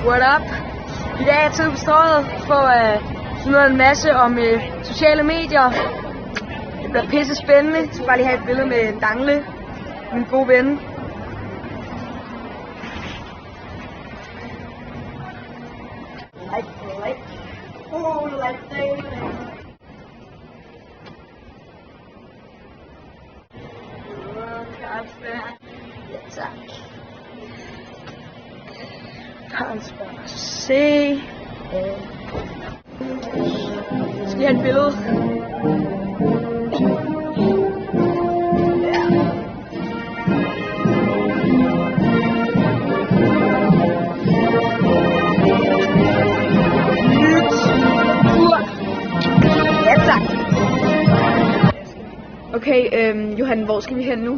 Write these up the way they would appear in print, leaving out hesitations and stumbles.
What up? I dag er jeg taget på strøget for at finde ud af en masse om sociale medier. Det bliver pisse spændende. Jeg skal bare lige have et billede med Dangle, min gode ven. Ja, tak. Carlsberg C. Jeg skal lige have et billede. Ja. Ja, tak. Okay, Johan, hvor skal vi hen nu?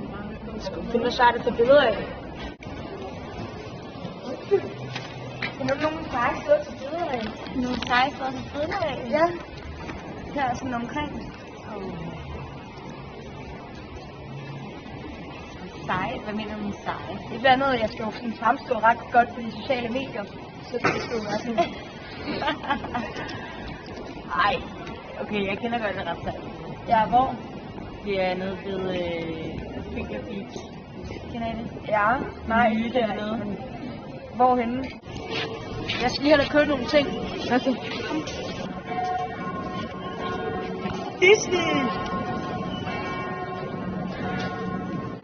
Vi skal finde noget sejt at tage billeder af. Finder du nogle seje steder til billeder af? Nogle seje steder til billeder af? Ja. Her sådan omkring. Seje? Hvad mener du med seje? Det er blandt andet, jeg skal jo sådan fremstå ret godt på de sociale medier. Så det skal jo være sådan. Ej. Okay, jeg kender godt det ret sejt. Ja, hvor? Det er nede ved Finger Beach. Kender I det? Ja, nej, Nye dernede. Hvorhenne? Jeg skal lige have købt nogle ting. Altså. Disney!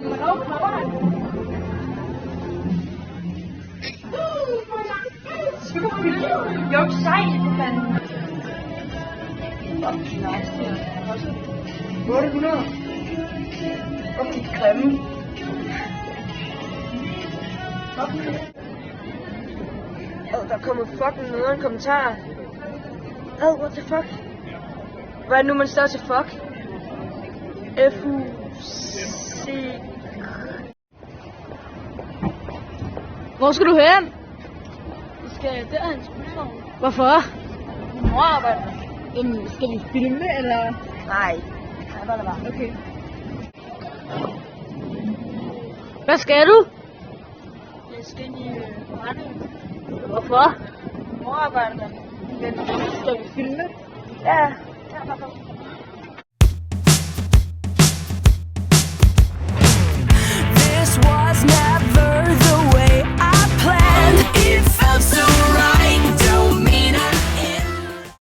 Hvornår kommer han? Jo, sejt, for fanden. Fuck, nice. 800. Fuck, de grimme. Der kommer fucking nederen kommentarer. What the fuck? Hvad er det nu, man står til fuck? F-U-C... Hvor skal du hen? Vi skal derhen til Byhavn. Hvorfor? Min mor arbejder. Jamen, skal vi filme, eller? Nej. Nej, bare lad være. Okay. Hvad skal du? Jeg skal ind i forretningen. Hvorfor? Min mor arbejder der. Men skal vi filme? Ja. Ja, bare